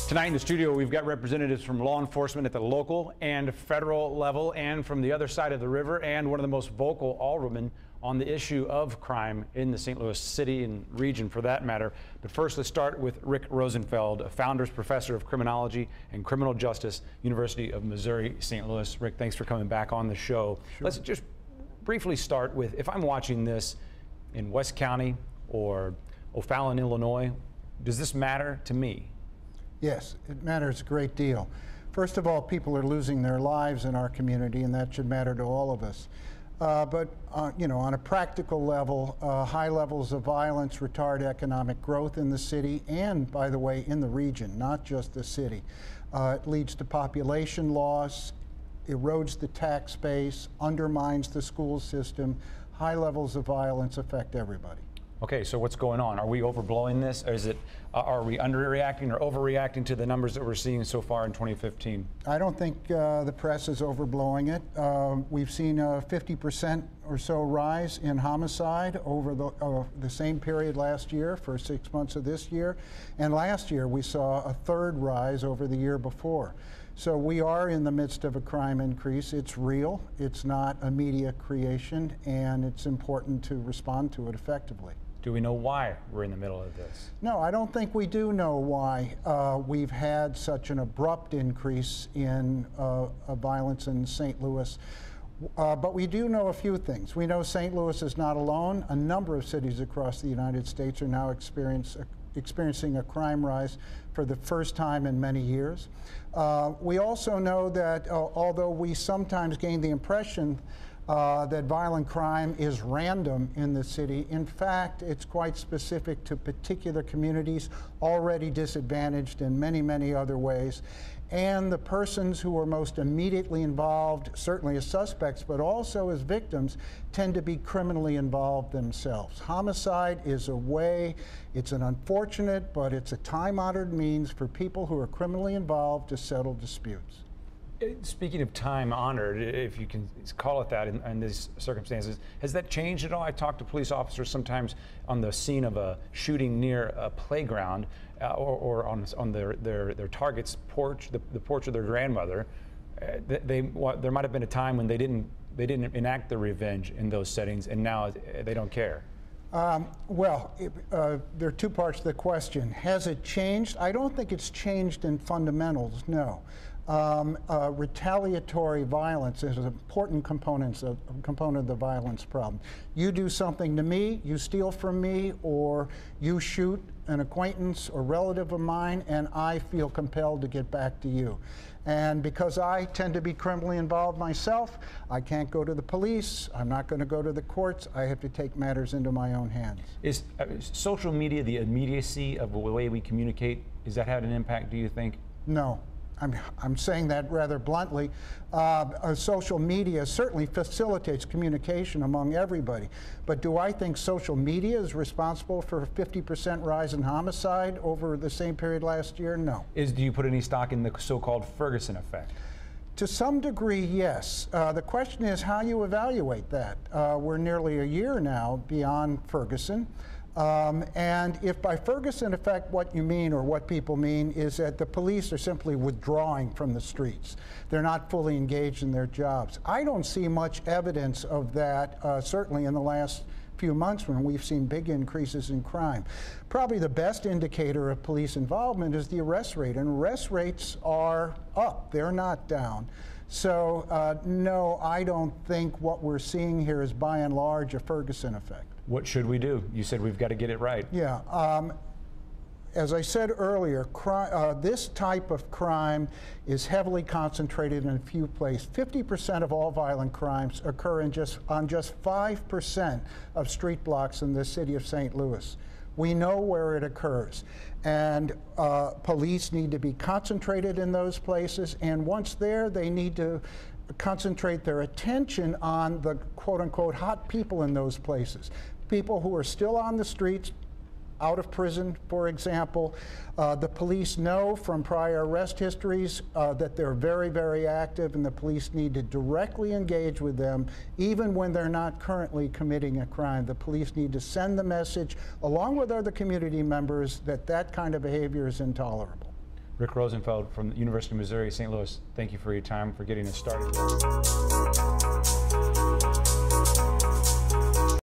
Tonight in the studio, we've got representatives from law enforcement at the local and federal level, and from the other side of the river, and one of the most vocal aldermen on the issue of crime in the St. Louis city and region, for that matter. But first, let's start with Rick Rosenfeld, a Founders Professor of Criminology and Criminal Justice, University of Missouri, St. Louis. Rick, thanks for coming back on the show. Sure. Let's just briefly start with, if I'm watching this in West County or O'Fallon, Illinois, does this matter to me? Yes, it matters a great deal. First of all, people are losing their lives in our community, and that should matter to all of us. You know, on a practical level, high levels of violence retard economic growth in the city and, by the way, in the region, not just the city. It leads to population loss, erodes the tax base, undermines the school system. High levels of violence affect everybody. Okay, so what's going on? Are we overblowing this? Or is it, are we underreacting or overreacting to the numbers that we're seeing so far in 2015? I don't think the press is overblowing it. We've seen a 50% or so rise in homicide over the same period last year, for 6 months of this year. And last year we saw a third rise over the year before. So we are in the midst of a crime increase. It's real, it's not a media creation, and it's important to respond to it effectively. Do we know why we're in the middle of this? No, I don't think we do know why we've had such an abrupt increase in violence in St. Louis. But we do know a few things. We know St. Louis is not alone. A number of cities across the United States are now experiencing a crime rise for the first time in many years. We also know that although we sometimes gain the impression that violent crime is random in the city, in fact, it's quite specific to particular communities already disadvantaged in many, many other ways. And the persons who are most immediately involved, certainly as suspects, but also as victims, tend to be criminally involved themselves. Homicide is a way, it's an unfortunate, but it's a time-honored means for people who are criminally involved to settle disputes. Speaking of time-honored, if you can call it that in these circumstances, has that changed at all? I talk to police officers sometimes on the scene of a shooting near a playground or on their target's porch, the porch of their grandmother. There might have been a time when they didn't enact the revenge in those settings, and now they don't care. There are two parts to the question. Has it changed? I don't think it's changed in fundamentals, no. Retaliatory violence is an important component of the violence problem. You do something to me, you steal from me, or you shoot an acquaintance or relative of mine, and I feel compelled to get back to you. And because I tend to be criminally involved myself, I can't go to the police, I'm not going to go to the courts, I have to take matters into my own hands. Is social media, the immediacy of the way we communicate, is that having an impact, do you think? No. I'm saying that rather bluntly. Social media certainly facilitates communication among everybody. But do I think social media is responsible for a 50% rise in homicide over the same period last year? No. Do you put any stock in the so-called Ferguson effect? To some degree, yes. The question is how you evaluate that. We're nearly a year now beyond Ferguson. And if by Ferguson effect what you mean, or what people mean, is that the police are simply withdrawing from the streets. They're not fully engaged in their jobs. I don't see much evidence of that, certainly in the last few months when we've seen big increases in crime. Probably the best indicator of police involvement is the arrest rate, and arrest rates are up, they're not down. So no, I don't think what we're seeing here is by and large a Ferguson effect. What should we do? You said we've got to get it right. Yeah. As I said earlier, this type of crime is heavily concentrated in a few places. 50% of all violent crimes occur on just 5% of street blocks in the city of St. Louis. We know where it occurs, and police need to be concentrated in those places, and once there, they need to concentrate their attention on the quote-unquote hot people in those places. People who are still on the streets, out of prison, for example. The police know from prior arrest histories that they're very, very active, and the police need to directly engage with them even when they're not currently committing a crime. The police need to send the message, along with other community members, that that kind of behavior is intolerable. Rick Rosenfeld from the University of Missouri, St. Louis, thank you for your time, for getting us started.